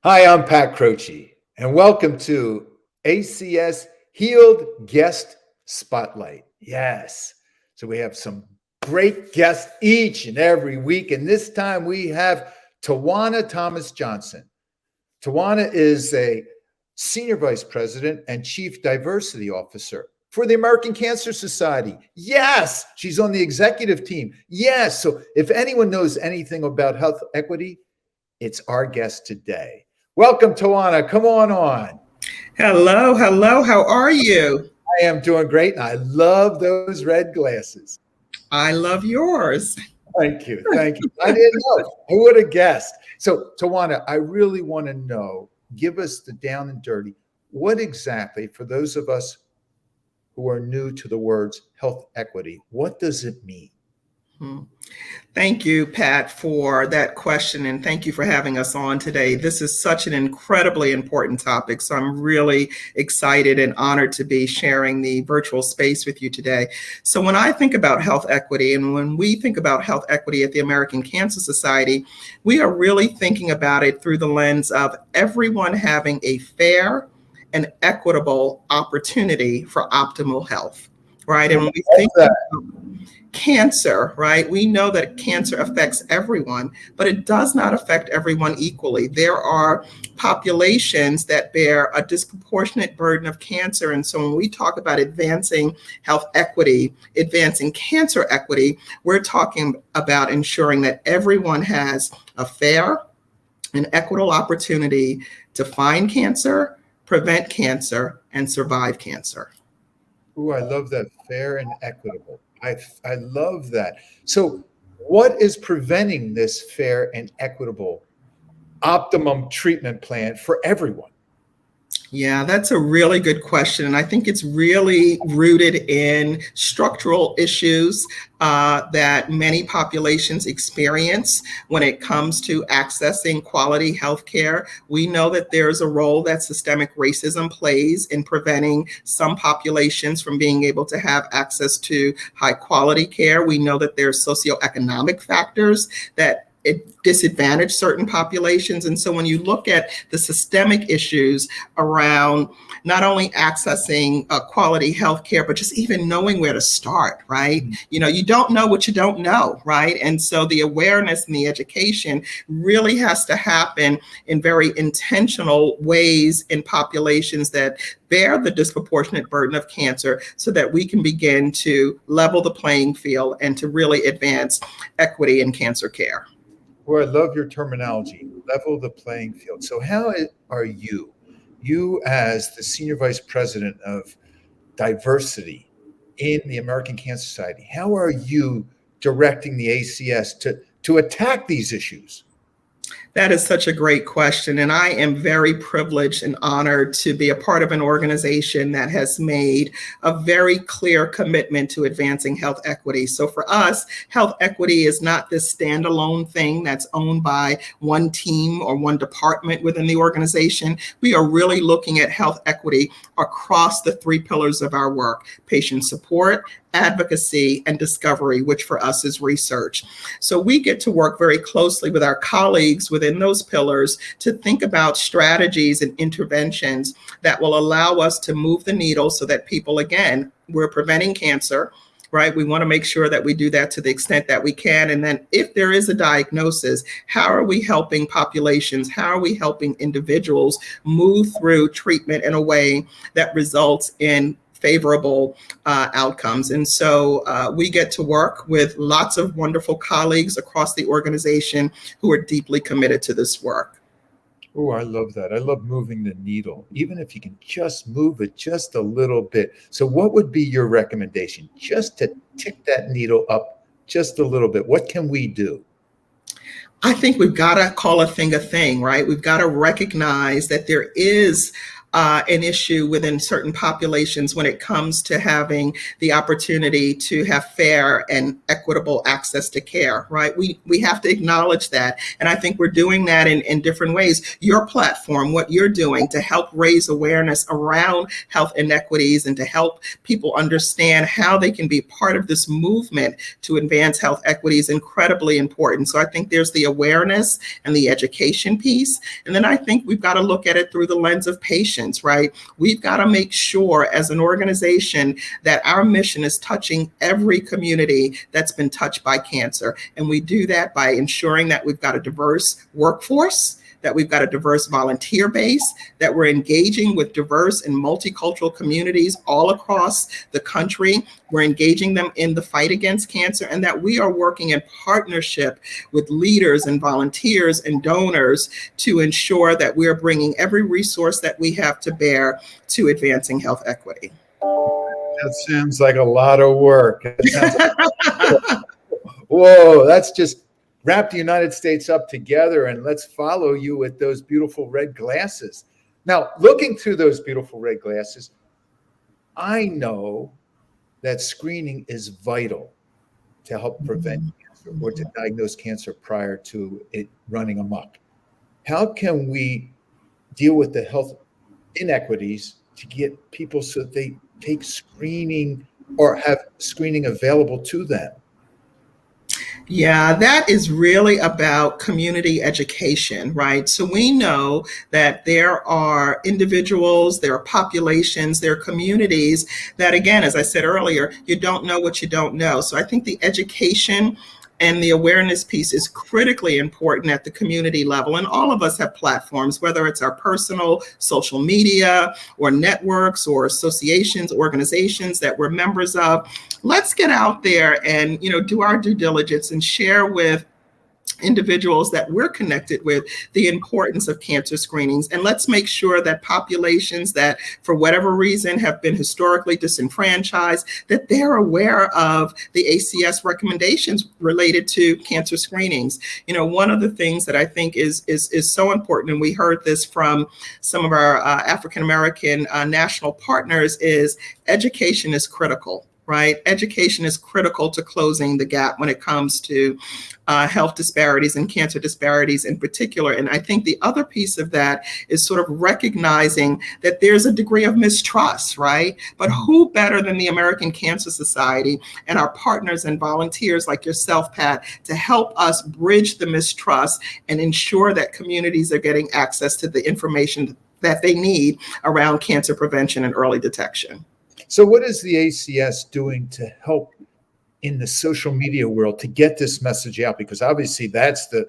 Hi, I'm Pat Croce, and welcome to ACS Healed Guest Spotlight. Yes. So we have some great guests each and every week, and this time we have Tawana Thomas-Johnson. Tawana is a Senior Vice President and Chief Diversity Officer for the American Cancer Society. Yes, she's on the executive team. Yes. So if anyone knows anything about health equity, it's our guest today. Welcome, Tawana. Come on. Hello. How are you? I am doing great, and I love those red glasses. I love yours. Thank you. I didn't know. Who would have guessed? So, Tawana, I really want to know, give us the down and dirty. What exactly, for those of us who are new to the words health equity, what does it mean? Thank you, Pat, for that question, and thank you for having us on today. This is such an incredibly important topic, so I'm really excited and honored to be sharing the virtual space with you today. So when I think about health equity, and when we think about health equity at the American Cancer Society, we are really thinking about it through the lens of everyone having a fair and equitable opportunity for optimal health, right? And when we think about cancer, right? We know that cancer affects everyone, but it does not affect everyone equally. There are populations that bear a disproportionate burden of cancer. And so when we talk about advancing health equity, advancing cancer equity, we're talking about ensuring that everyone has a fair and equitable opportunity to find cancer, prevent cancer, and survive cancer. Ooh, I love that, fair and equitable. I love that. So what is preventing this fair and equitable optimum treatment plan for everyone? Yeah, that's a really good question. And I think it's really rooted in structural issues that many populations experience when it comes to accessing quality health care. We know that there's a role that systemic racism plays in preventing some populations from being able to have access to high quality care. We know that there's socioeconomic factors that it disadvantaged certain populations. And so when you look at the systemic issues around not only accessing quality health care, but just even knowing where to start, right? You don't know what you don't know, right? And so the awareness and the education really has to happen in very intentional ways in populations that bear the disproportionate burden of cancer so that we can begin to level the playing field and to really advance equity in cancer care. Well, I love your terminology, level the playing field. So how are you as the Senior Vice President of Diversity in the American Cancer Society, how are you directing the ACS to attack these issues? That is such a great question. And I am very privileged and honored to be a part of an organization that has made a very clear commitment to advancing health equity. So for us, health equity is not this standalone thing that's owned by one team or one department within the organization. We are really looking at health equity across the three pillars of our work: patient support, advocacy, and discovery, which for us is research. So we get to work very closely with our colleagues within those pillars to think about strategies and interventions that will allow us to move the needle so that people, again, we're preventing cancer, right? We want to make sure that we do that to the extent that we can. And then if there is a diagnosis, how are we helping populations? How are we helping individuals move through treatment in a way that results in favorable outcomes? And so we get to work with lots of wonderful colleagues across the organization who are deeply committed to this work. Oh, I love that. I love moving the needle, even if you can just move it just a little bit. So what would be your recommendation just to tick that needle up just a little bit? What can we do? I think we've got to call a thing, right? We've got to recognize that there is an issue within certain populations when it comes to having the opportunity to have fair and equitable access to care, right? We have to acknowledge that. And I think we're doing that in different ways. Your platform, what you're doing to help raise awareness around health inequities and to help people understand how they can be part of this movement to advance health equity is incredibly important. So I think there's the awareness and the education piece. And then I think we've got to look at it through the lens of patients, right? We've got to make sure as an organization that our mission is touching every community that's been touched by cancer. And we do that by ensuring that we've got a diverse workforce, that we've got a diverse volunteer base, that we're engaging with diverse and multicultural communities all across the country. We're engaging them in the fight against cancer, and that we are working in partnership with leaders and volunteers and donors to ensure that we're bringing every resource that we have to bear to advancing health equity. That sounds like a lot of work. Whoa, that's just wrap the United States up together, and let's follow you with those beautiful red glasses. Now, looking through those beautiful red glasses, I know that screening is vital to help prevent cancer or to diagnose cancer prior to it running amok. How can we deal with the health inequities to get people so that they take screening or have screening available to them? Yeah, that is really about community education, right? So we know that there are individuals, there are populations, there are communities that, again, as I said earlier, you don't know what you don't know. So I think the education and the awareness piece is critically important at the community level. And all of us have platforms, whether it's our personal social media or networks or associations, organizations that we're members of. Let's get out there and, do our due diligence and share with individuals that we're connected with the importance of cancer screenings. And let's make sure that populations that for whatever reason have been historically disenfranchised, that they're aware of the ACS recommendations related to cancer screenings. One of the things that I think is so important, and we heard this from some of our African-American national partners, is education is critical. Right? Education is critical to closing the gap when it comes to health disparities and cancer disparities in particular. And I think the other piece of that is sort of recognizing that there's a degree of mistrust, right? But who better than the American Cancer Society and our partners and volunteers like yourself, Pat, to help us bridge the mistrust and ensure that communities are getting access to the information that they need around cancer prevention and early detection. So what is the ACS doing to help in the social media world to get this message out? Because obviously that's the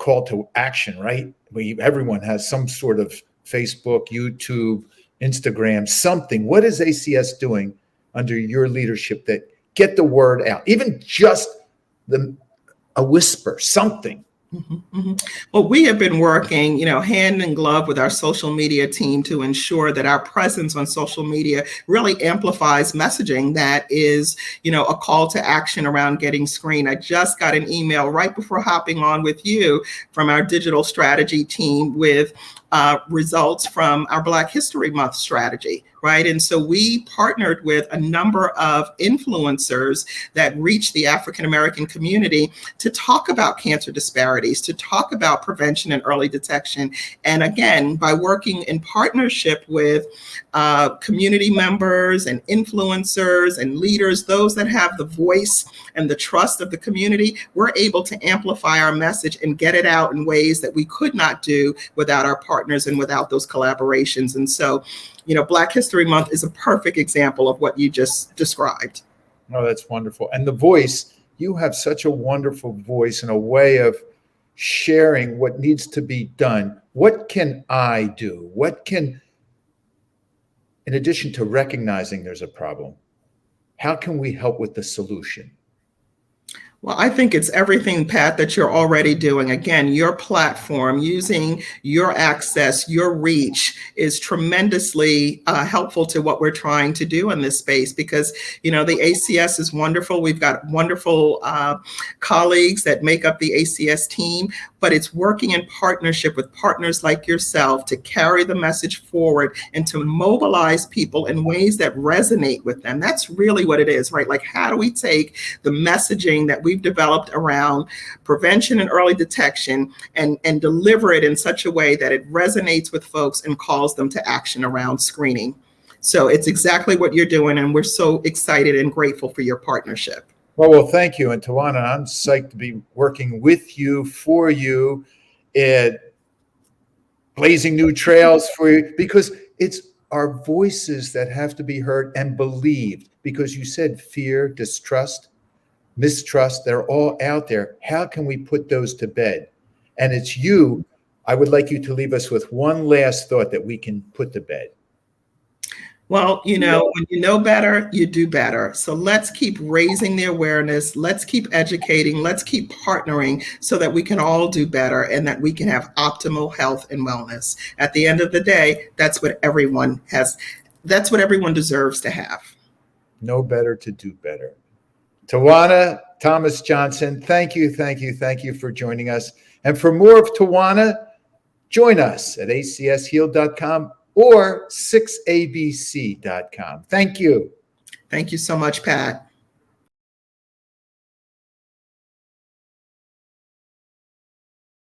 call to action, right? Everyone has some sort of Facebook, YouTube, Instagram, something. What is ACS doing under your leadership that get the word out? Even just a whisper, something. Mm-hmm, mm-hmm. Well, we have been working, hand in glove with our social media team to ensure that our presence on social media really amplifies messaging that is, a call to action around getting screened. I just got an email right before hopping on with you from our digital strategy team with results from our Black History Month strategy, right? And so we partnered with a number of influencers that reach the African-American community to talk about cancer disparities, to talk about prevention and early detection. And again, by working in partnership with community members and influencers and leaders, those that have the voice and the trust of the community, we're able to amplify our message and get it out in ways that we could not do without our partners and without those collaborations. And so, Black History Month is a perfect example of what you just described. Oh, that's wonderful. And the voice, you have such a wonderful voice and a way of sharing what needs to be done. What can I do? In addition to recognizing there's a problem, how can we help with the solution? Well, I think it's everything, Pat, that you're already doing. Again, your platform, using your access, your reach is tremendously helpful to what we're trying to do in this space because, the ACS is wonderful. We've got wonderful colleagues that make up the ACS team. but it's working in partnership with partners like yourself to carry the message forward and to mobilize people in ways that resonate with them. That's really what it is, right? Like, how do we take the messaging that we've developed around prevention and early detection and deliver it in such a way that it resonates with folks and calls them to action around screening? So it's exactly what you're doing, and we're so excited and grateful for your partnership. Well, thank you. And Tawana, I'm psyched to be working with you, for you, blazing new trails for you, because it's our voices that have to be heard and believed, because you said fear, distrust, mistrust, they're all out there. How can we put those to bed? And it's you. I would like you to leave us with one last thought that we can put to bed. Well, when you know better, you do better. So let's keep raising the awareness. Let's keep educating. Let's keep partnering so that we can all do better and that we can have optimal health and wellness. At the end of the day, that's what everyone has. That's what everyone deserves to have. Know better to do better. Tawana Thomas-Johnson, thank you for joining us. And for more of Tawana, join us at acshealed.com or 6abc.com. Thank you. Thank you so much, Pat.